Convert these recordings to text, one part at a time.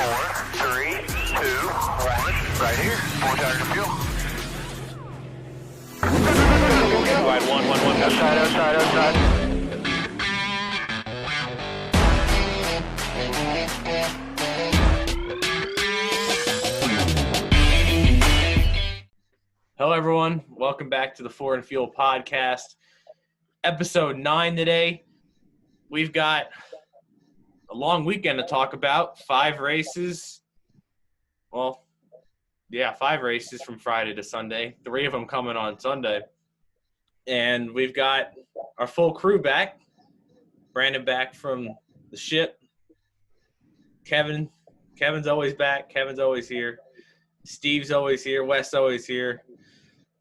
4, 3, 2, 1. Right here. 4 tires of fuel. Right, one. Outside. Hello, everyone. Welcome back to the Four and Fuel podcast. Episode 9 today. We've got a long weekend to talk about. 5 races. Well, yeah, 5 races from Friday to Sunday. 3 of them coming on Sunday. And we've got our full crew back. Brandon back from the ship. Kevin's always back. Kevin's always here. Steve's always here. Wes always here.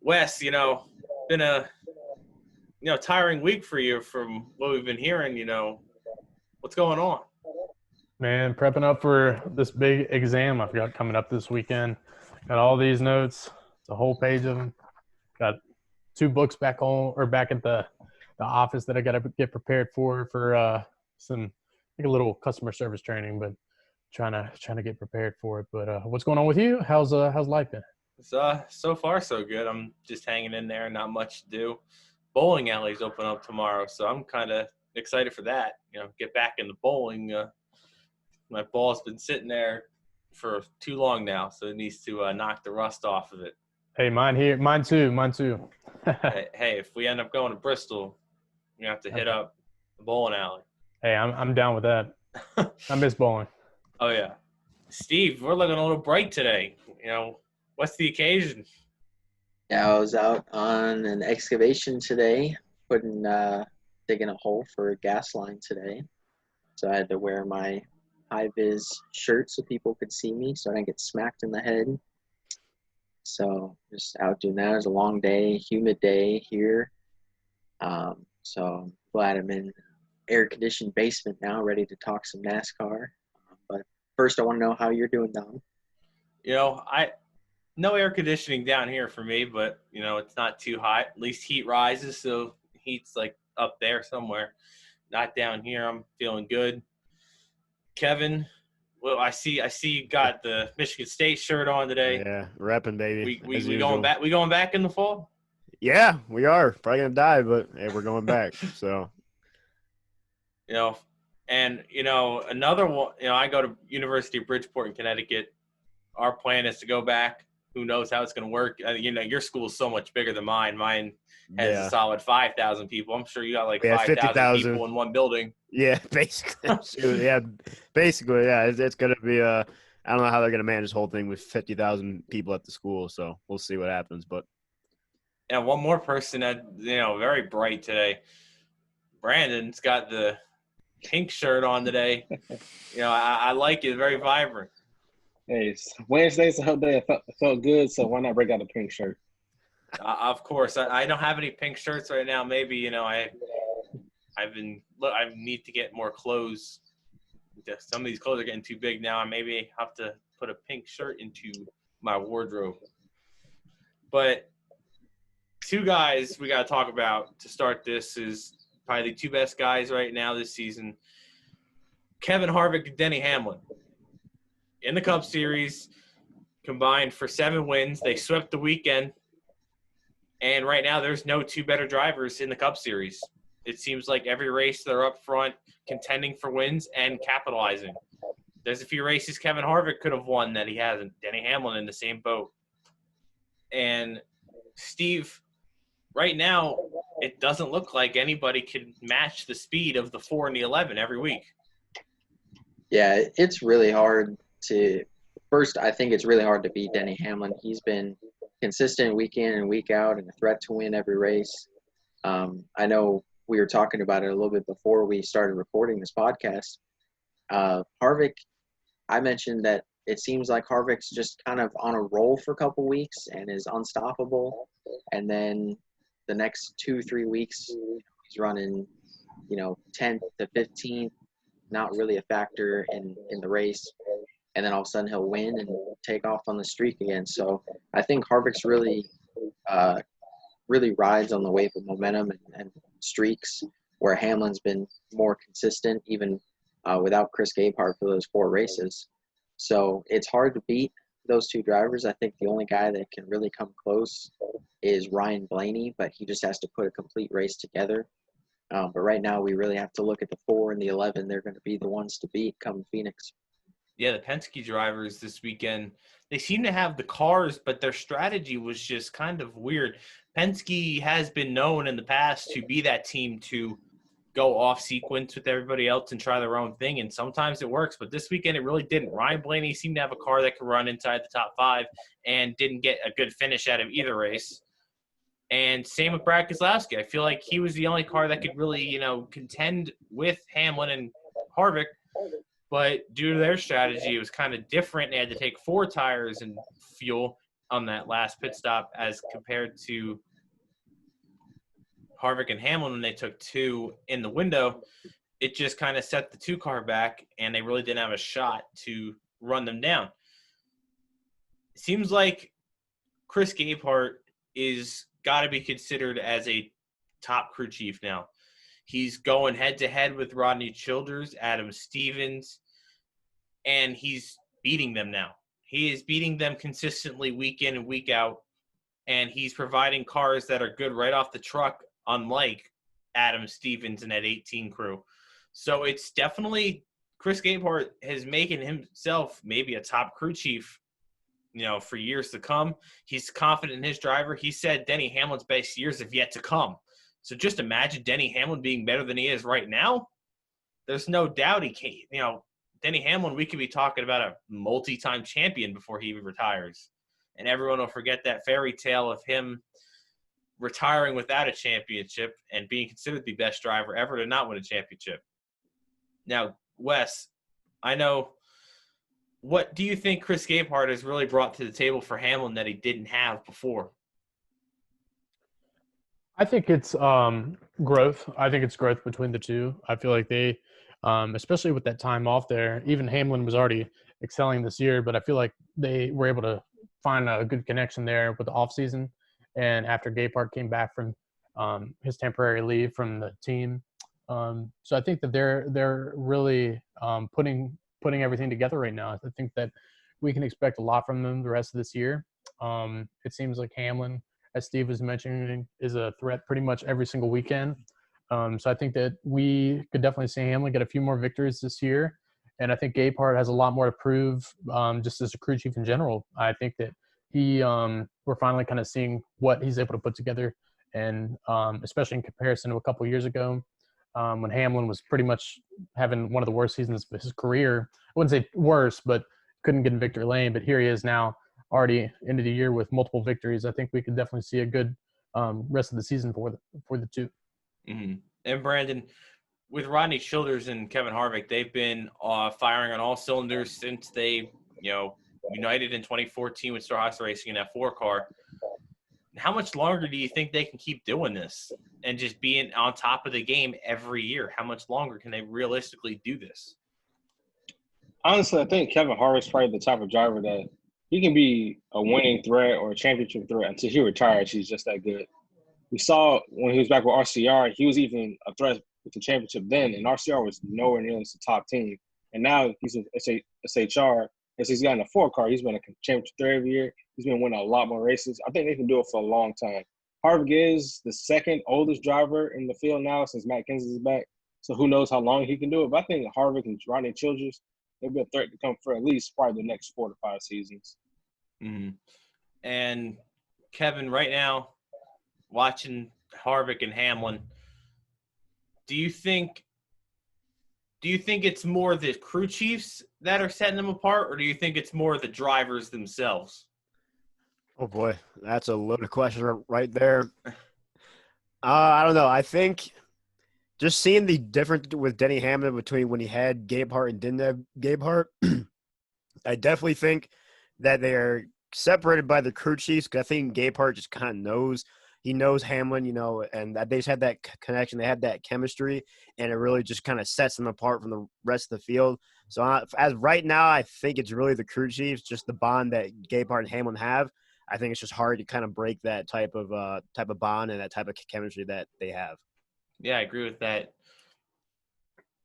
Wes, been a tiring week for you from what we've been hearing. What's going on? Man, prepping up for this big exam I've got coming up this weekend. Got all these notes. It's a whole page of them. Got 2 books back home or back at the office that I got to get prepared for some like a little customer service training, but trying to get prepared for it. But what's going on with you? How's life been? So far so good. I'm just hanging in there. Not much to do. Bowling alleys open up tomorrow, so I'm kind of excited for that. Get back in the bowling. My ball's been sitting there for too long now, so it needs to knock the rust off of it. Hey, mine too. hey, if we end up going to Bristol, you have to hit up the bowling alley. Hey, I'm down with that. I miss bowling. Oh yeah, Steve, we're looking a little bright today. What's the occasion? Yeah, I was out on an excavation today, digging a hole for a gas line today. So I had to wear my high-vis shirt so people could see me so I didn't get smacked in the head. So just out doing that. It was a long day, humid day here. So I'm glad I'm in air-conditioned basement now, ready to talk some NASCAR. But first I want to know how you're doing, Dom. No air conditioning down here for me, but, it's not too hot. At least heat rises, so heat's, up there somewhere. Not down here. I'm feeling good. Kevin, well, I see you got the Michigan State shirt on today. Yeah, repping, baby. We going back? We going back in the fall? Yeah, we are. Probably going to die, but, hey, we're going back, so. And, another one, I go to University of Bridgeport in Connecticut. Our plan is to go back. Who knows how it's going to work? Your school is so much bigger than mine. Mine has a solid 5,000 people. I'm sure you got 5,000 people in one building. Yeah, basically. Basically. It's going to be I don't know how they're going to manage this whole thing with 50,000 people at the school. So we'll see what happens. But and one more person that very bright today. Brandon's got the pink shirt on today. I like it. Very vibrant. Hey, Wednesday's a whole day. It felt good, so why not break out a pink shirt? Of course. I don't have any pink shirts right now. Maybe, I need to get more clothes. Some of these clothes are getting too big now. I maybe have to put a pink shirt into my wardrobe. But 2 guys we got to talk about to start this is probably the 2 best guys right now this season. Kevin Harvick and Denny Hamlin. In the Cup Series, combined for 7 wins. They swept the weekend. And right now, there's no 2 better drivers in the Cup Series. It seems like every race they're up front, contending for wins and capitalizing. There's a few races Kevin Harvick could have won that he hasn't. Denny Hamlin in the same boat. And Steve, right now, it doesn't look like anybody can match the speed of the 4 and the 11 every week. Yeah, it's really hard I think it's really hard to beat Denny Hamlin. He's been consistent week in and week out and a threat to win every race. I know we were talking about it a little bit before we started recording this podcast. Harvick, I mentioned that it seems like Harvick's just kind of on a roll for a couple weeks and is unstoppable. And then the next 2-3 weeks, he's running, 10th to 15th, not really a factor in the race. And then all of a sudden he'll win and take off on the streak again. So I think Harvick's really rides on the wave of momentum and streaks, where Hamlin's been more consistent even without Chris Gabehart for those 4 races. So it's hard to beat those two drivers. I think the only guy that can really come close is Ryan Blaney, but he just has to put a complete race together. But right now, we really have to look at the 4 and the 11. They're going to be the ones to beat come Phoenix. Yeah, the Penske drivers this weekend, they seem to have the cars, but their strategy was just kind of weird. Penske has been known in the past to be that team to go off sequence with everybody else and try their own thing, and sometimes it works, but this weekend it really didn't. Ryan Blaney seemed to have a car that could run inside the top 5 and didn't get a good finish out of either race. And same with Brad Keselowski. I feel like he was the only car that could really, contend with Hamlin and Harvick. But due to their strategy, it was kind of different. They had to take 4 tires and fuel on that last pit stop as compared to Harvick and Hamlin when they took 2 in the window. It just kind of set the 2-car back, and they really didn't have a shot to run them down. It seems like Chris Gabehart is got to be considered as a top crew chief now. He's going head-to-head with Rodney Childers, Adam Stevens, and he's beating them now. He is beating them consistently week in and week out, and he's providing cars that are good right off the truck, unlike Adam Stevens and that 18 crew. So it's definitely Chris Gabehart has making himself maybe a top crew chief, for years to come. He's confident in his driver. He said Denny Hamlin's best years have yet to come. So just imagine Denny Hamlin being better than he is right now. There's no doubt he can't. Denny Hamlin, we could be talking about a multi-time champion before he even retires. And everyone will forget that fairy tale of him retiring without a championship and being considered the best driver ever to not win a championship. Now, Wes, I know, what do you think Chris Gabehart has really brought to the table for Hamlin that he didn't have before? I think it's growth. I think it's growth between the two. I feel like they, especially with that time off there, even Hamlin was already excelling this year, but I feel like they were able to find a good connection there with the offseason. And after Gabehart came back from his temporary leave from the team. So I think that they're really putting everything together right now. I think that we can expect a lot from them the rest of this year. It seems like Hamlin, as Steve was mentioning, is a threat pretty much every single weekend. So I think that we could definitely see Hamlin get a few more victories this year. And I think Gabehart has a lot more to prove just as a crew chief in general. I think that we're finally kind of seeing what he's able to put together, and especially in comparison to a couple years ago when Hamlin was pretty much having one of the worst seasons of his career. I wouldn't say worse, but couldn't get in victory lane. But here he is now, already into the year with multiple victories. I think we could definitely see a good rest of the season for the two. Mm-hmm. And Brandon, with Rodney Childers and Kevin Harvick, they've been firing on all cylinders since they, united in 2014 with Starhouse Racing in that 4-car. How much longer do you think they can keep doing this and just being on top of the game every year? How much longer can they realistically do this? Honestly, I think Kevin Harvick's probably the type of driver that he can be a winning threat or a championship threat until he retires. He's just that good. We saw when he was back with RCR, he was even a threat with the championship then, and RCR was nowhere near the top team. And now he's in SHR. As he's gotten a 4-car, he's been a championship threat every year. He's been winning a lot more races. I think they can do it for a long time. Harvick is the second oldest driver in the field now since Matt Kenseth is back. So who knows how long he can do it. But I think Harvick and Rodney Childers, they'll be a threat to come for at least probably the next 4 to 5 seasons. Mm-hmm. And Kevin, right now, watching Harvick and Hamlin, do you think it's more the crew chiefs that are setting them apart, or do you think it's more the drivers themselves? Oh boy, that's a loaded question right there. I don't know. I think just seeing the difference with Denny Hamlin between when he had Gabehart and didn't have Gabehart, I definitely think that they are separated by the crew chiefs, because I think Gabehart just kind of knows. He knows Hamlin, and they just had that connection. They had that chemistry, and it really just kind of sets them apart from the rest of the field. So as right now, I think it's really the crew chiefs, just the bond that Gabehart and Hamlin have. I think it's just hard to kind of break that type of bond and that type of chemistry that they have. Yeah, I agree with that.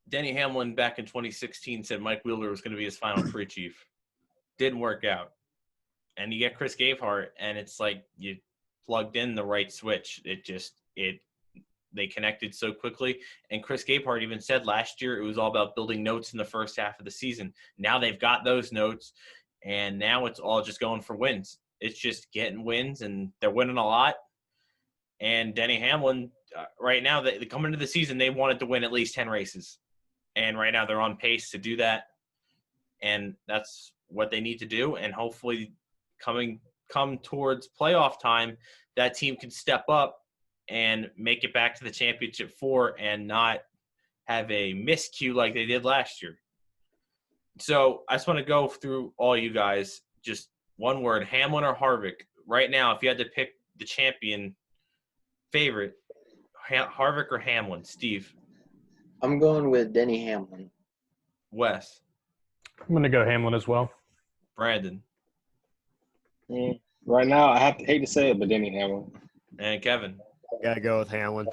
Denny Hamlin back in 2016 said Mike Wheeler was going to be his final crew chief. didn't work out. And you get Chris Gabehart, and it's like you plugged in the right switch. They connected so quickly. And Chris Gabehart even said last year it was all about building notes in the first half of the season. Now they've got those notes, and now it's all just going for wins. It's just getting wins, and they're winning a lot. And Denny Hamlin, right now, they come into the season, they wanted to win at least 10 races. And right now they're on pace to do that. And that's what they need to do. And hopefully come towards playoff time, that team can step up and make it back to the championship 4 and not have a miscue like they did last year. So I just want to go through all you guys. Just one word, Hamlin or Harvick. Right now, if you had to pick the champion favorite, Harvick or Hamlin? Steve? I'm going with Denny Hamlin. Wes? I'm going to go Hamlin as well. Brandon? Right now, I hate to say it, but Denny Hamlin. And Kevin? Gotta go with Hamlin.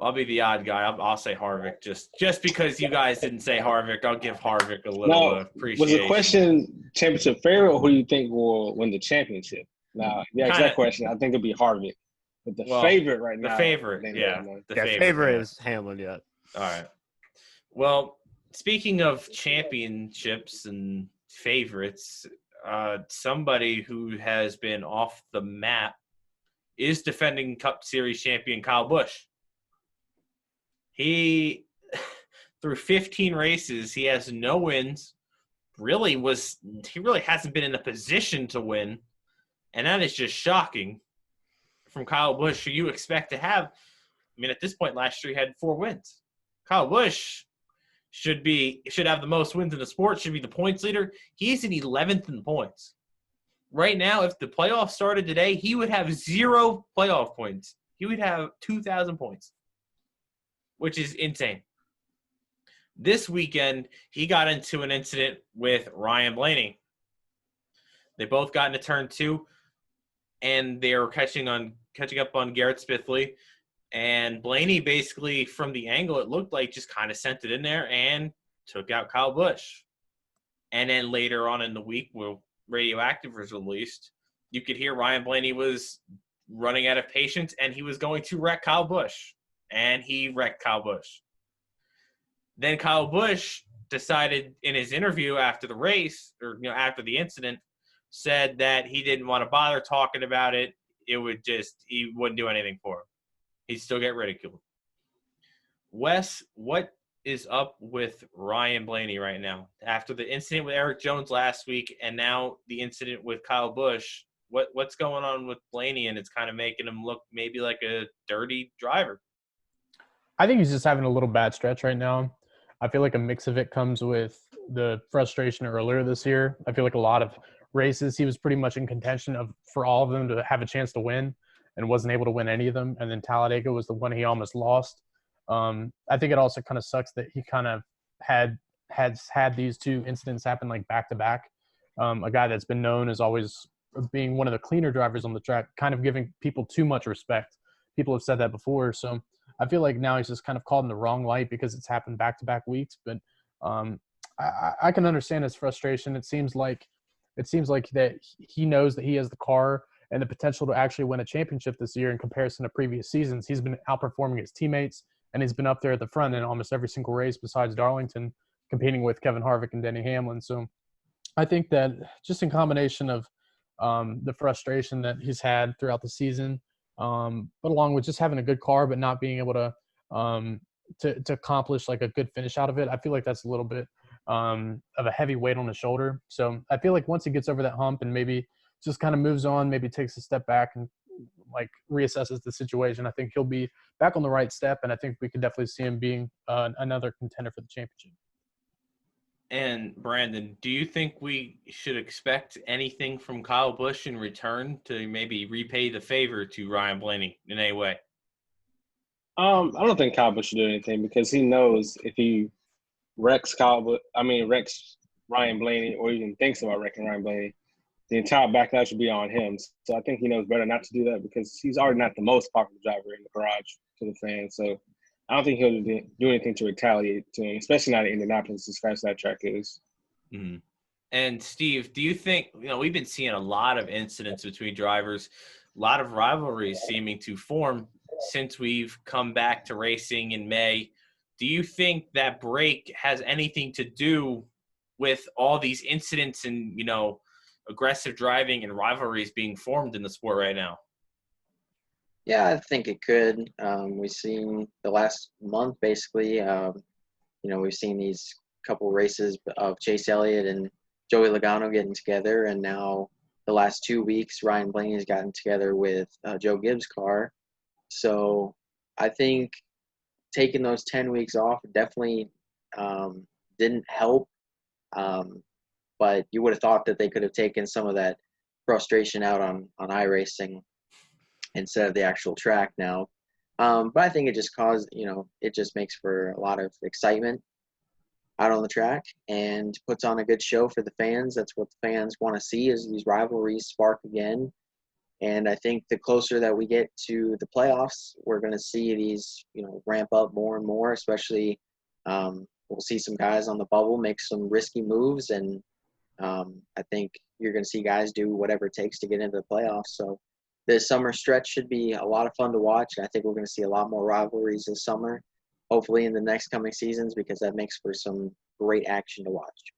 I'll be the odd guy. I'll say Harvick. Just because you guys didn't say Harvick, I'll give Harvick a little appreciation. Was the question championship favorite, or who do you think will win the championship? Now, that question, I think it'll be Harvick. But the favorite right now. The favorite, the favorite is Hamlin, yeah. All right. Well, speaking of championships and favorites, somebody who has been off the map is defending Cup Series champion Kyle Busch. He, through 15 races, he has no wins. He really hasn't been in a position to win, and that is just shocking from Kyle Busch, who you expect to have. I mean, at this point last year, he had 4 wins. Kyle Busch should have the most wins in the sport, should be the points leader. He's in 11th in points. Right now, if the playoffs started today, he would have 0 playoff points. He would have 2,000 points, which is insane. This weekend, he got into an incident with Ryan Blaney. They both got into turn 2, and they were catching up on Garrett Spithley. And Blaney basically, from the angle, it looked like just kind of sent it in there and took out Kyle Busch. And then later on in the week, where Radioactive was released, you could hear Ryan Blaney was running out of patience, and he was going to wreck Kyle Busch. And he wrecked Kyle Busch. Then Kyle Busch decided in his interview after the race, or after the incident, said that he didn't want to bother talking about it. He wouldn't do anything for him. He'd still get ridiculed. Wes, what is up with Ryan Blaney right now? After the incident with Erik Jones last week, and now the incident with Kyle Busch, what's going on with Blaney? And it's kind of making him look maybe like a dirty driver. I think he's just having a little bad stretch right now. I feel like a mix of it comes with the frustration earlier this year. I feel like a lot of races he was pretty much in contention for all of them to have a chance to win, and wasn't able to win any of them. And then Talladega was the one he almost lost. I think it also kind of sucks that he kind of has had these 2 incidents happen like back to back. A guy that's been known as always being one of the cleaner drivers on the track, kind of giving people too much respect. People have said that before. So I feel like now he's just kind of called in the wrong light because it's happened back to back weeks. But I can understand his frustration. It seems like that he knows that he has the car and the potential to actually win a championship this year in comparison to previous seasons. He's been outperforming his teammates, and he's been up there at the front in almost every single race besides Darlington, competing with Kevin Harvick and Denny Hamlin. So I think that just in combination of the frustration that he's had throughout the season, but along with just having a good car but not being able to accomplish like a good finish out of it, I feel like that's a little bit of a heavy weight on his shoulder. So I feel like once he gets over that hump and maybe just kind of moves on, maybe takes a step back and like reassesses the situation, I think he'll be back on the right step, and I think we could definitely see him being another contender for the championship. And Brandon, do you think we should expect anything from Kyle Busch in return to maybe repay the favor to Ryan Blaney in any way? I don't think Kyle Busch should do anything, because he knows if he wrecks Ryan Blaney, or even thinks about wrecking Ryan Blaney, the entire backlash should be on him. So I think he knows better not to do that, because he's already not the most popular driver in the garage to the fans. So I don't think he'll do anything to retaliate to him, especially not in Indianapolis, as fast as that track is. Mm-hmm. And Steve, do you think, we've been seeing a lot of incidents between drivers, a lot of rivalries seeming to form since we've come back to racing in May. Do you think that break has anything to do with all these incidents and, aggressive driving and rivalries being formed in the sport right now? Yeah, I think it could. We've seen the last month, basically, we've seen these couple races of Chase Elliott and Joey Logano getting together, and now the last 2 weeks, Ryan Blaney's gotten together with Joe Gibbs' car. So I think taking those 10 weeks off definitely didn't help. But you would have thought that they could have taken some of that frustration out on iRacing instead of the actual track now. But I think it just it just makes for a lot of excitement out on the track and puts on a good show for the fans. That's what the fans want to see, is these rivalries spark again. And I think the closer that we get to the playoffs, we're going to see these, ramp up more and more, especially we'll see some guys on the bubble make some risky moves. And I think you're going to see guys do whatever it takes to get into the playoffs. So this summer stretch should be a lot of fun to watch. I think we're going to see a lot more rivalries this summer, hopefully in the next coming seasons, because that makes for some great action to watch.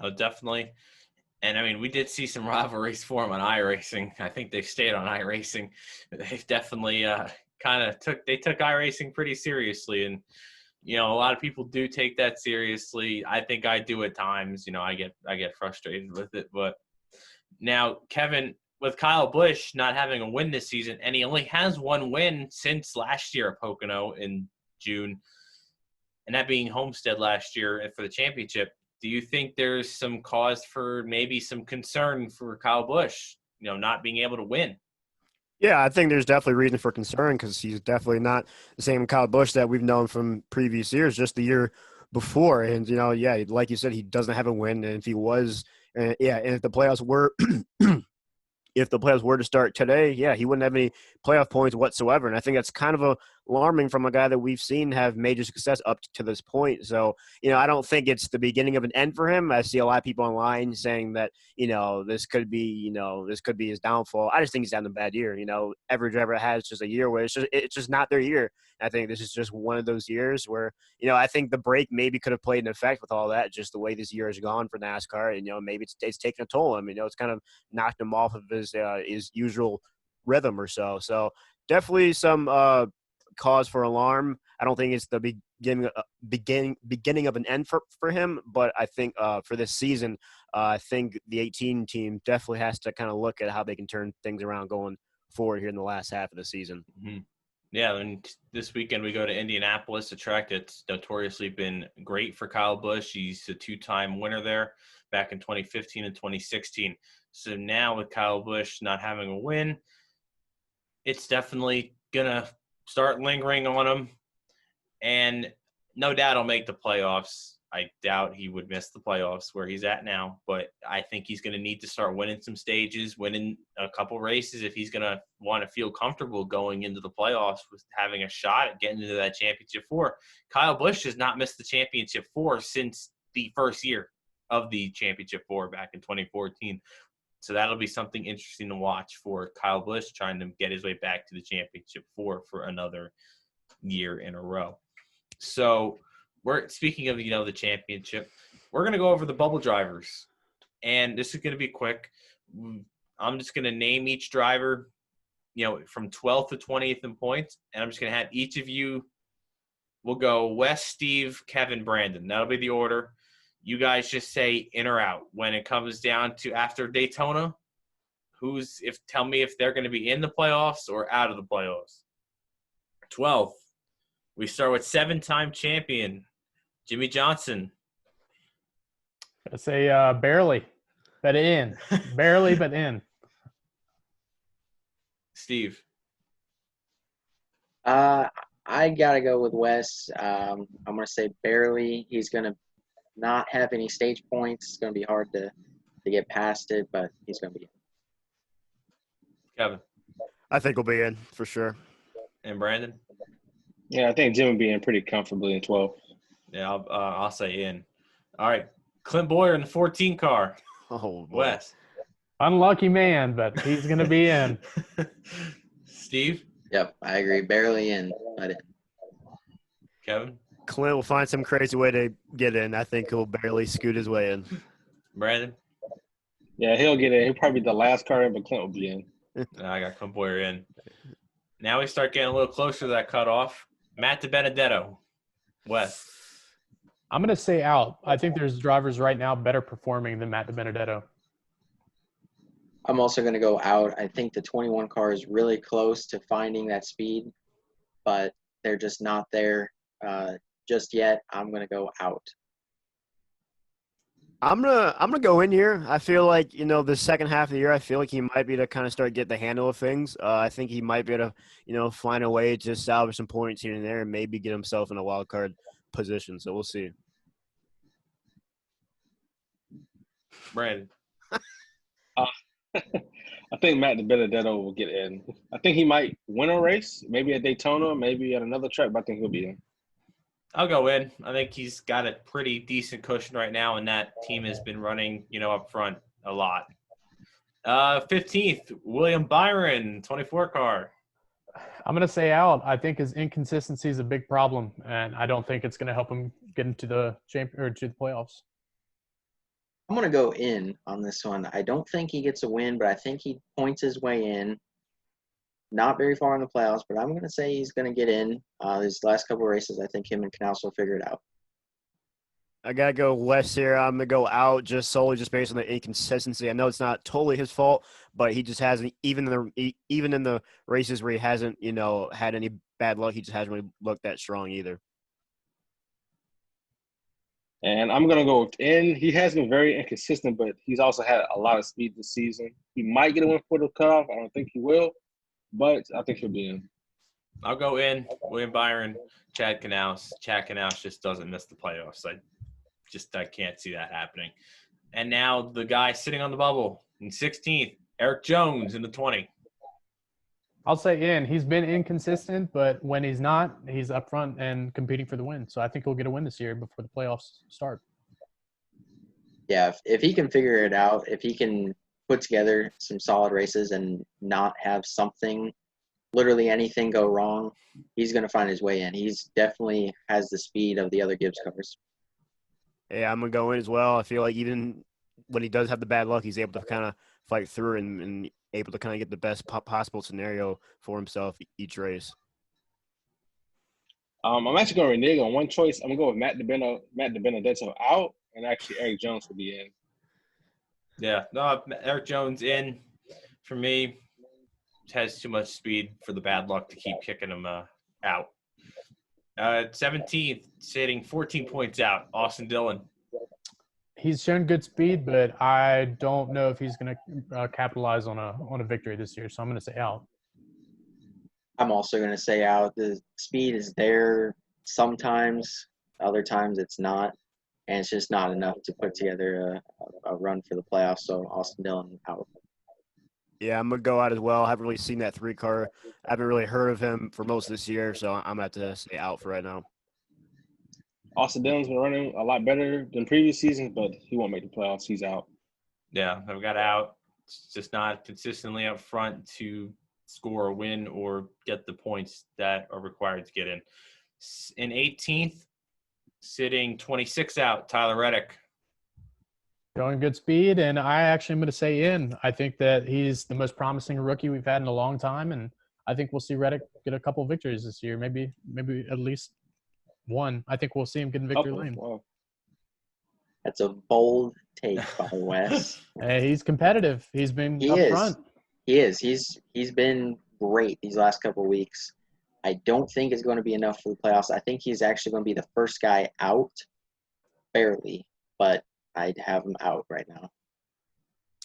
Oh, definitely. And we did see some rivalries form on iRacing. I think they've stayed on iRacing. They've definitely took iRacing pretty seriously. And, a lot of people do take that seriously. I think I do at times. I get frustrated with it. But now, Kevin, with Kyle Busch not having a win this season, and he only has one win since last year at Pocono in June, and that being Homestead last year for the championship, do you think there's some cause for maybe some concern for Kyle Busch, not being able to win? Yeah, I think there's definitely reason for concern, because he's definitely not the same Kyle Busch that we've known from previous years, just the year before. And, like you said, he doesn't have a win. And if he was, and if the playoffs were if the playoffs were to start today, he wouldn't have any playoff points whatsoever. And I think that's kind of alarming from a guy that we've seen have major success up to this point. So, I don't think it's the beginning of an end for him. I see a lot of people online saying that, this could be his downfall. I just think he's having a bad year. Every driver has just a year where it's just not their year. I think this is just one of those years where, I think the break maybe could have played an effect with all that, just the way this year has gone for NASCAR. And, maybe it's taken a toll on him. It's kind of knocked him off of his usual rhythm or so. So definitely some cause for alarm. I don't think it's the beginning of an end for him, but I think for this season, I think the 18 team definitely has to kind of look at how they can turn things around going forward here in the last half of the season. Mm-hmm. Yeah, and this weekend we go to Indianapolis, a track that's notoriously been great for Kyle Busch. He's a two-time winner there back in 2015 and 2016. So now with Kyle Busch not having a win, it's definitely going to start lingering on him. And no doubt he'll make the playoffs. I doubt he would miss the playoffs where he's at now, but I think he's going to need to start winning some stages, winning a couple races if he's going to want to feel comfortable going into the playoffs with having a shot at getting into that championship four. Kyle Busch has not missed the championship four since the first year of the championship four back in 2014. So that'll be something interesting to watch for Kyle Busch, trying to get his way back to the championship four for another year in a row. So we're speaking of, the championship, we're going to go over the bubble drivers, and this is going to be quick. I'm just going to name each driver, from 12th to 20th in points, and I'm just going to have each of you, we'll go Wes, Steve, Kevin, Brandon. That'll be the order. You guys just say in or out. When it comes down to after Daytona, tell me if they're going to be in the playoffs or out of the playoffs. 12th, we start with 7-time champion Jimmie Johnson. I say barely, but in. Barely, but in. Steve. I gotta go with Wes. I'm gonna say barely. He's gonna not have any stage points. It's gonna be hard to get past it, but he's gonna be in. Kevin. I think we'll be in for sure. And Brandon. Yeah, I think Jim will be in pretty comfortably in 12. Yeah, I'll say in. All right, Clint Bowyer in the 14 car. Oh, boy. Wes. Unlucky man, but he's going to be in. Steve? Yep, I agree. Barely in, but in. Kevin? Clint will find some crazy way to get in. I think he'll barely scoot his way in. Brandon? Yeah, he'll get in. He'll probably be the last car in, but Clint will be in. I got Clint Bowyer in. Now we start getting a little closer to that cutoff. Matt DiBenedetto. Wes. I'm going to say out. I think there's drivers right now better performing than Matt DiBenedetto. I'm also going to go out. I think the 21 car is really close to finding that speed, but they're just not there just yet. I'm going to go out. I'm gonna go in here. I feel like the second half of the year, I feel like he might be able to kind of start get the handle of things. I think he might be able to find a way to salvage some points here and there, and maybe get himself in a wild card position. So we'll see. Brandon. I think Matt DiBenedetto will get in. I think he might win a race, maybe at Daytona, maybe at another track, but I think he'll be in. I'll go in. I think he's got a pretty decent cushion right now, and that team has been running, up front a lot. 15th, William Byron, 24 car. I'm going to say out. I think his inconsistency is a big problem, and I don't think it's going to help him get into the to the playoffs. I'm going to go in on this one. I don't think he gets a win, but I think he points his way in. Not very far in the playoffs, but I'm going to say he's going to get in. These last couple of races, I think him and Canals will figure it out. I got to go West here. I'm going to go out just solely based on the inconsistency. I know it's not totally his fault, but he just hasn't, even in the races where he hasn't, had any bad luck, he just hasn't really looked that strong either. And I'm going to go in. He has been very inconsistent, but he's also had a lot of speed this season. He might get a win for the cutoff. I don't think he will, but I think he'll be in. I'll go in. William Byron, Chad Canals. Chad Canals just doesn't miss the playoffs. I can't see that happening. And now the guy sitting on the bubble in 16th, Erik Jones in the 20. I'll say in. He's been inconsistent, but when he's not, he's up front and competing for the win. So I think he'll get a win this year before the playoffs start. Yeah, if he can figure it out, if he can put together some solid races and not have literally anything go wrong, he's going to find his way in. He's definitely has the speed of the other Gibbs cars. Yeah, I'm going to go in as well. I feel like even when he does have the bad luck, he's able to kind of fight through and able to kind of get the best possible scenario for himself each race. I'm actually going to renege on one choice. I'm going to go with Matt DiBenedetto out, and actually Erik Jones will be in. Yeah, no, Erik Jones in for me. Has too much speed for the bad luck to keep kicking him out. 17th, sitting 14 points out, Austin Dillon. He's shown good speed, but I don't know if he's going to capitalize on a victory this year. So I'm going to say out. I'm also going to say out. The speed is there sometimes, other times it's not, and it's just not enough to put together a run for the playoffs. So Austin Dillon out. Yeah, I'm going to go out as well. I haven't really seen that 3-car. I haven't really heard of him for most of this year, so I'm going to have to say out for right now. Austin Dillon's been running a lot better than previous seasons, but he won't make the playoffs. He's out. Yeah, I've got out. It's just not consistently up front to score a win or get the points that are required to get in. In 18th, sitting 26 out, Tyler Reddick. Showing good speed, and I actually am going to say in. I think that he's the most promising rookie we've had in a long time, and I think we'll see Reddick get a couple of victories this year, maybe at least one. I think we'll see him get in victory lane. Wow. That's a bold take by Wes. Hey, he's competitive. He's been up front. He is. He's been great these last couple of weeks. I don't think it's going to be enough for the playoffs. I think he's actually going to be the first guy out, barely, but I'd have him out right now.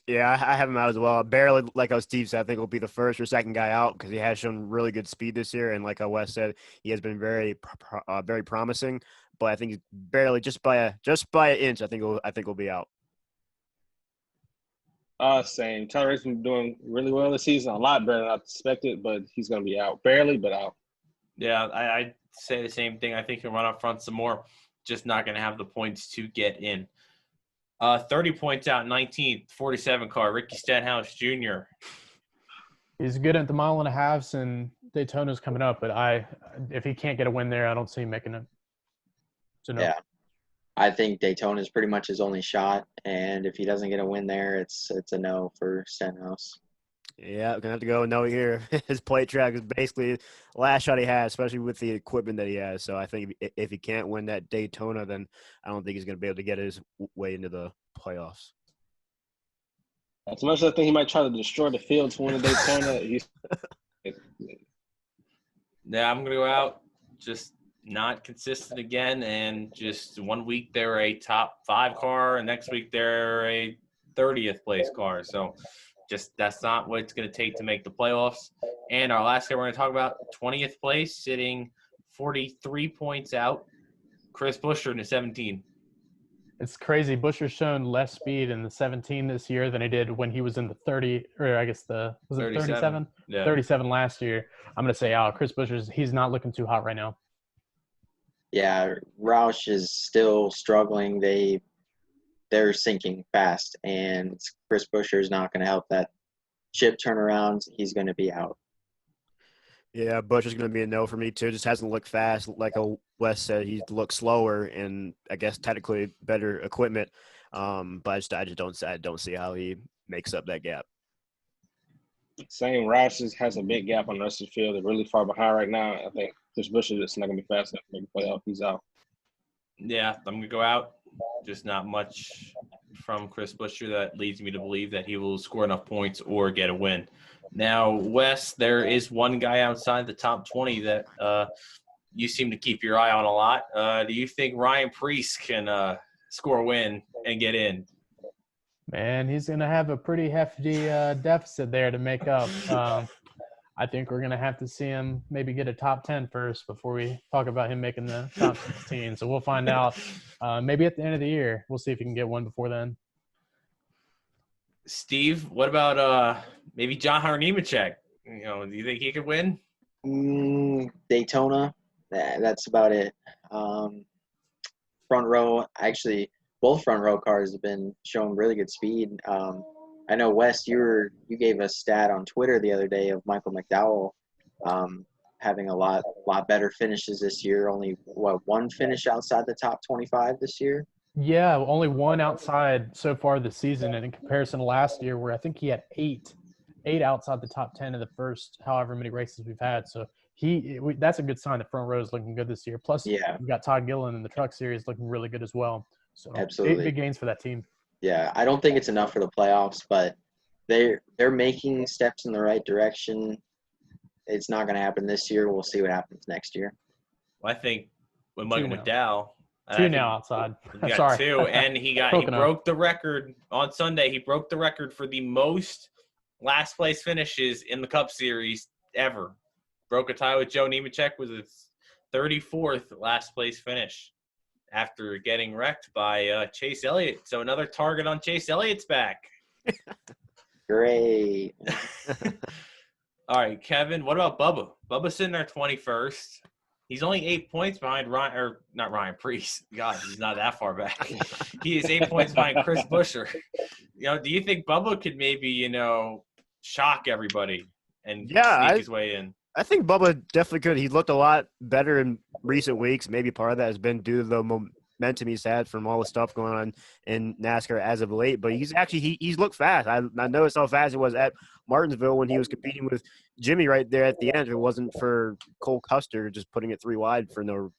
Yeah, I have him out as well. Barely, like how Steve said, I think he'll be the first or second guy out because he has shown really good speed this year, and like how Wes said, he has been very promising. But I think he's barely just by an inch. I think he'll be out. Same. Tyler Reddick's been doing really well this season, a lot better than I expected, but he's going to be out. Barely, but out. Yeah, I'd say the same thing. I think he'll run up front some more, just not going to have the points to get in. 30 points out, 19th, 47 car, Ricky Stenhouse Jr. He's good at the 1.5 miles, and Daytona's coming up. But if he can't get a win there, I don't see him making it. So no. Yeah. I think Daytona is pretty much his only shot, and if he doesn't get a win there, it's a no for Stenhouse. Yeah, we're going to have to go no here. His plate track is basically the last shot he has, especially with the equipment that he has. So I think if he can't win that Daytona, then I don't think he's going to be able to get his way into the playoffs. As much as I think he might try to destroy the field to win the Daytona, Yeah, I'm going to go out. Just not consistent again, and just 1 week they're a top 5 car, and next week they're a 30th place car. So just that's not what it's going to take to make the playoffs. And our last guy we're going to talk about, 20th place, sitting 43 points out, Chris Buescher in the 17. It's crazy. Buescher's shown less speed in the 17 this year than he did when he was in the 30, or I guess was it 37? Yeah. 37 last year. I'm going to say, Chris Buescher's, he's not looking too hot right now. Yeah, Roush is still struggling. They're sinking fast, and Chris Buescher is not going to help that chip turnaround. He's going to be out. Yeah, Buescher's going to be a no for me too. Just hasn't looked fast. Like Wes said, he looks slower, and I guess technically better equipment. But I just don't see how he makes up that gap. same Roush has a big gap on the rest of the field. They're really far behind right now. I think Chris Buescher is not going to be fast enough to make a playoff. He's out. Yeah, I'm going to go out. Just not much from Chris Buescher that leads me to believe that he will score enough points or get a win. Now, Wes, there is one guy outside the top 20 that you seem to keep your eye on a lot. Do you think Ryan Preece can score a win and get in? Man, he's going to have a pretty hefty deficit there to make up. I think we're going to have to see him maybe get a top 10 first before we talk about him making the top 16. So we'll find out maybe at the end of the year. We'll see if he can get one before then. Steve, what about maybe John Hunter Nemechek? Do you think he could win? Daytona, that's about it. Front row, actually, both front row cars have been showing really good speed. I know, Wes, you gave a stat on Twitter the other day of Michael McDowell having a lot better finishes this year. Only, one finish outside the top 25 this year? Yeah, only one outside so far this season, and in comparison to last year where I think he had eight outside the top 10 in the first however many races we've had. So that's a good sign that front row is looking good this year. Plus, yeah, we've got Todd Gilliland in the truck series looking really good as well. So absolutely big gains for that team. Yeah, I don't think it's enough for the playoffs, but they're making steps in the right direction. It's not going to happen this year. We'll see what happens next year. Well, I think with Michael McDowell, two now outside. He got Sorry. 2, and he broke the record on Sunday. He broke the record for the most last place finishes in the Cup Series ever. Broke a tie with Joe Nemechek with his 34th last place finish after getting wrecked by Chase Elliott. So another target on Chase Elliott's back. Great. All right, Kevin, what about Bubba? Bubba's sitting there 21st. He's only 8 points behind not Ryan Preece. God, he's not that far back. He is 8 points behind Chris Buescher. Do you think Bubba could maybe, shock everybody and sneak his way in? I think Bubba definitely could. He looked a lot better in recent weeks. Maybe part of that has been due to the momentum he's had from all the stuff going on in NASCAR as of late. But he's looked fast. I noticed how fast he was at Martinsville when he was competing with Jimmie right there at the end. If it wasn't for Cole Custer just putting it 3 wide for no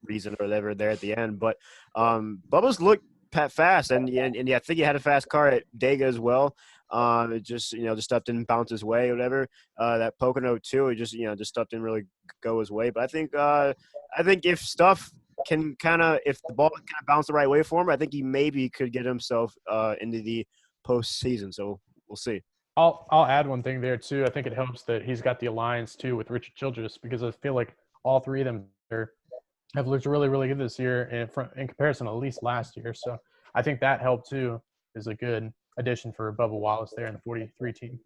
reason or whatever there at the end. But Bubba's looked fast, and I think he had a fast car at Dega as well. It just the stuff didn't bounce his way or whatever. That Pocono too, it just stuff didn't really go his way. But I think if stuff can if the ball can bounce the right way for him, I think he maybe could get himself into the postseason. So we'll see. I'll add one thing there too. I think it helps that he's got the alliance too with Richard Childress, because I feel like all three of them have looked really, really good this year in comparison to at least last year. So I think that helped too. Is a good addition for Bubba Wallace there in the 43 team.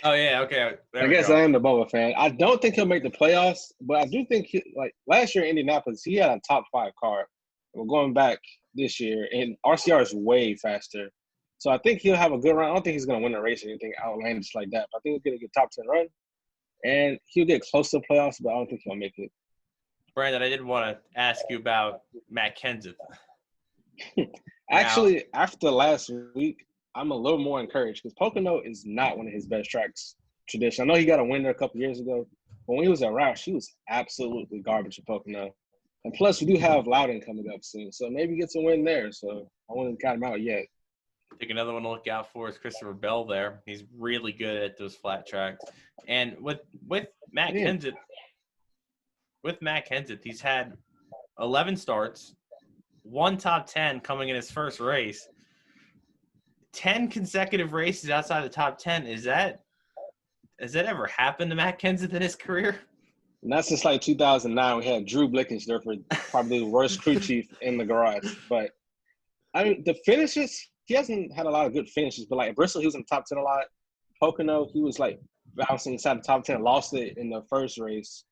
Oh, yeah, okay. I guess I am the Bubba fan. I don't think he'll make the playoffs, but I do think last year in Indianapolis, he had a top 5 car. We're going back this year, and RCR is way faster. So I think he'll have a good run. I don't think he's going to win a race or anything outlandish like that. But I think he'll get a good top 10 run, and he'll get close to the playoffs, but I don't think he'll make it. Brandon, I did want to ask you about Matt Kenseth. Actually, after last week, I'm a little more encouraged because Pocono is not one of his best tracks tradition. I know he got a winner a couple years ago, but when he was at Roush, he was absolutely garbage at Pocono. And plus, we do have Loudon coming up soon, so maybe get some win there. So I wouldn't count him out yet. I think another one to look out for is Christopher Bell there. He's really good at those flat tracks. And with Matt Kenseth, he's had 11 starts, 1 top 10 coming in his first race, 10 consecutive races outside the top 10. Has that ever happened to Matt Kenseth in his career? Not since like 2009. We had Drew Blickens there for probably the worst crew chief in the garage. But I mean, the finishes, he hasn't had a lot of good finishes. But like Bristol, he was in the top 10 a lot. Pocono, he was like bouncing inside the top 10, lost it in the first race.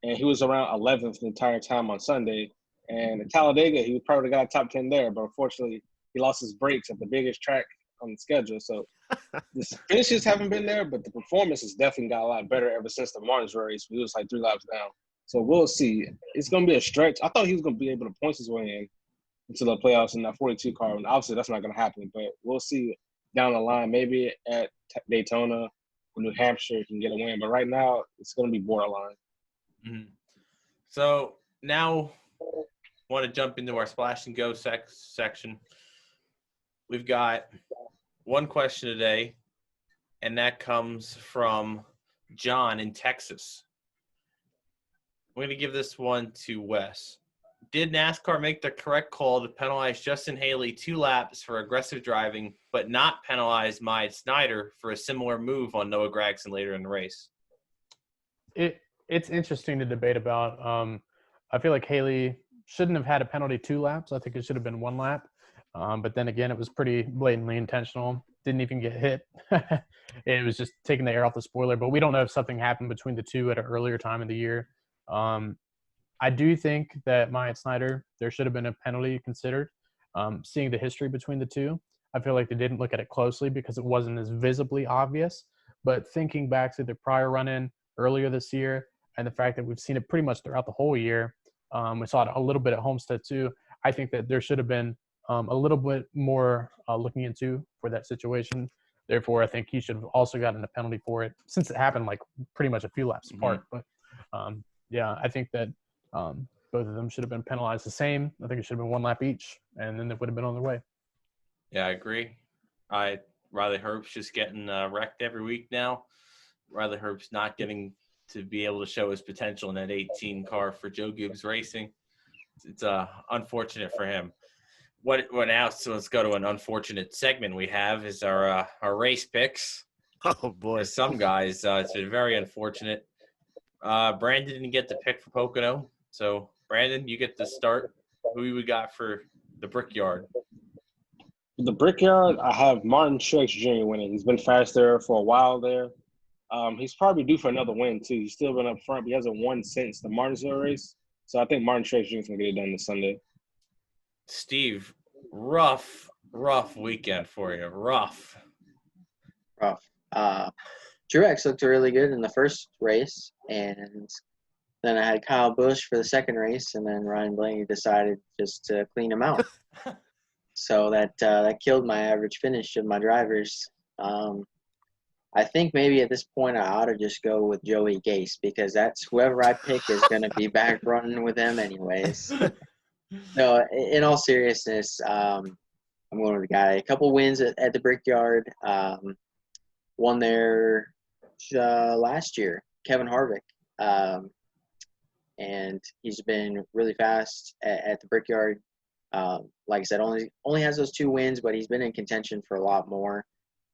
And he was around 11th the entire time on Sunday. And at Talladega, he probably got a top 10 there. But unfortunately, he lost his brakes at the biggest track on the schedule. So the finishes haven't been there, but the performance has definitely got a lot better ever since the Martinsville race. He was like 3 laps down. So we'll see. It's going to be a stretch. I thought he was going to be able to point his way in into the playoffs in that 42 car. And obviously, that's not going to happen. But we'll see down the line. Maybe at Daytona or New Hampshire, he can get a win. But right now, it's going to be borderline. Mm-hmm. So now I want to jump into our Splash and Go section. We've got one question today, and that comes from John in Texas. I'm going to give this one to Wes. Did NASCAR make the correct call to penalize Justin Haley 2 laps for aggressive driving, but not penalize Myatt Snider for a similar move on Noah Gragson later in the race? It's interesting to debate about. I feel like Haley shouldn't have had a penalty 2 laps. I think it should have been 1 lap. But then again, it was pretty blatantly intentional. Didn't even get hit. It was just taking the air off the spoiler. But we don't know if something happened between the two at an earlier time of the year. I do think that Myatt Snider, there should have been a penalty considered. Seeing the history between the two, I feel like they didn't look at it closely because it wasn't as visibly obvious. But thinking back to the prior run-in earlier this year and the fact that we've seen it pretty much throughout the whole year, we saw it a little bit at Homestead too. I think that there should have been a little bit more looking into for that situation. Therefore, I think he should have also gotten a penalty for it since it happened like pretty much a few laps apart. But yeah, I think that both of them should have been penalized the same. I think it should have been 1 lap each, and then they would have been on their way. Yeah, I agree. Riley Herbst's just getting wrecked every week now. Riley Herbst not getting to be able to show his potential in that 18 car for Joe Gibbs Racing. It's unfortunate for him. What now? So let's go to an unfortunate segment we have is our race picks. Oh boy, For some guys, it's been very unfortunate. Brandon didn't get to pick for Pocono, so Brandon, you get to start. Who we got for the Brickyard? The Brickyard, I have Martin Truex Jr. winning. He's been fast there for a while there. He's probably due for another win too. He's still been up front, but he hasn't won since the Martinsville race. So I think Martin Truex Jr. is going to get it done this Sunday. Steve, rough weekend for you. Rough. Truex looked really good in the first race, and then I had Kyle Busch for the second race, and then Ryan Blaney decided just to clean him out. So that killed my average finish of my drivers. I think maybe at this point I ought to just go with Joey Gase because that's whoever I pick is going to be back running with them anyways. No, in all seriousness, I'm going with the guy. A couple wins at the Brickyard. Won there last year, Kevin Harvick. And he's been really fast at the Brickyard. Like I said, only has those 2 wins, but he's been in contention for a lot more.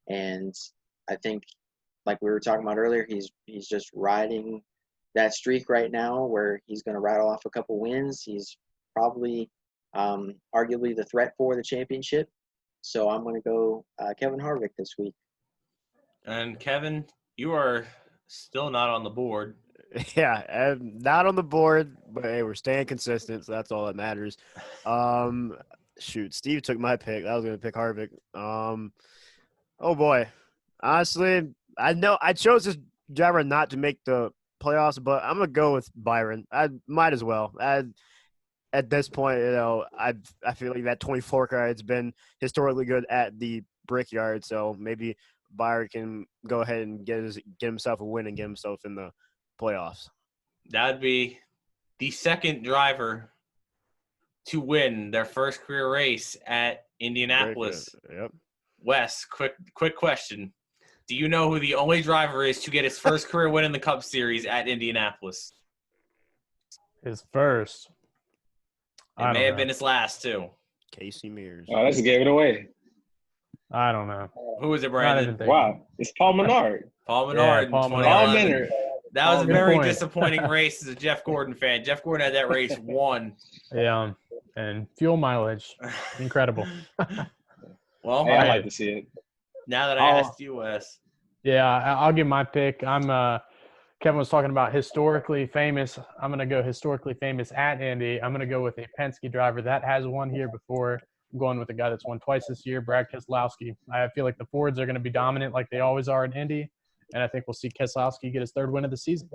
And I think, like we were talking about earlier, he's just riding that streak right now where he's going to rattle off a couple wins. He's probably arguably the threat for the championship. So I'm going to go Kevin Harvick this week. And Kevin, you are still not on the board. Yeah, and not on the board, but hey, we're staying consistent, so that's all that matters. Shoot, Steve took my pick. I was gonna pick Harvick. Oh boy, honestly, I know I chose this driver not to make the playoffs, but I'm gonna go with Byron. I might as well. At this point, I feel like that 24 car has been historically good at the Brickyard, so maybe Byron can go ahead and get himself a win and get himself in the playoffs. That would be the second driver to win their first career race at Indianapolis. Yep. Wes, quick question. Do you know who the only driver is to get his first career win in the Cup Series at Indianapolis? His first. It may have been his last, too. Casey Mears. Oh, let's gave it away. I don't know. Who is it, Not Brandon? even thinking. Wow, it's Paul Menard. Paul Menard. Paul in Menard. 2011. Paul Menard. That was a Good very point. disappointing race as a Jeff Gordon fan. Jeff Gordon had that race won. Yeah, and fuel mileage, incredible. Well, Hey, I like to see it. now that I asked you, Wes. Yeah, I'll give my pick. Kevin was talking about historically famous. I'm going to go historically famous at Indy. I'm going to go with a Penske driver that has won here before. I'm going with a guy that's won twice this year, Brad Keselowski. I feel like the Fords are going to be dominant like they always are in Indy, and I think we'll see Keselowski get his third win of the season.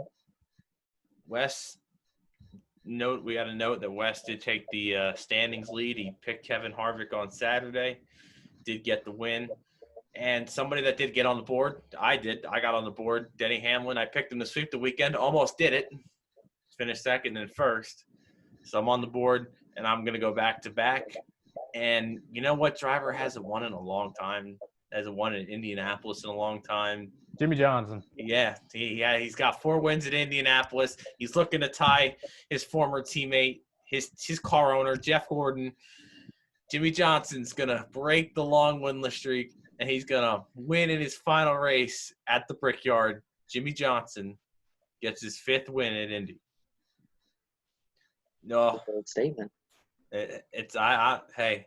Wes, we got to note that Wes did take the standings lead. He picked Kevin Harvick on Saturday, did get the win. And somebody that did get on the board, I got on the board, Denny Hamlin. I picked him to sweep the weekend, almost did it. Finished second and first. So I'm on the board, and I'm going to go back-to-back. And you know what driver hasn't won in a long time? Hasn't won in Indianapolis in a long time? Jimmie Johnson. Yeah, he's got 4 wins at Indianapolis. He's looking to tie his former teammate, his car owner, Jeff Gordon. Jimmie Johnson's going to break the long winless streak, and he's going to win in his final race at the Brickyard. Jimmie Johnson gets his 5th win at Indy. No, Bold statement. Hey,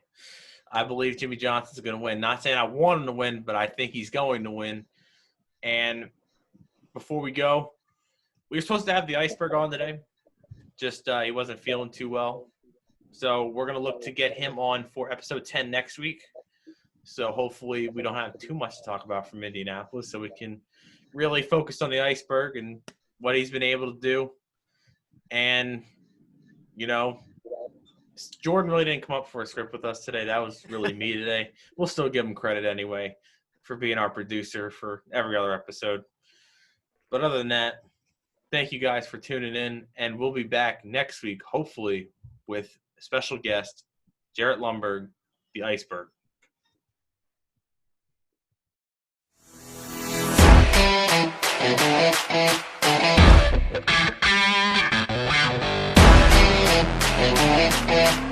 I believe Jimmie Johnson's going to win. Not saying I want him to win, but I think he's going to win. And before we go, we were supposed to have the Iceberg on today. Just he wasn't feeling too well. So we're going to look to get him on for episode 10 next week. So hopefully we don't have too much to talk about from Indianapolis, so we can really focus on the Iceberg and what he's been able to do. And, Jordan really didn't come up for a script with us today. That was really me today. We'll still give him credit anyway for being our producer for every other episode. But other than that, thank you guys for tuning in, and we'll be back next week, hopefully, with a special guest, Jarrett Lumberg, the Iceberg. Yeah.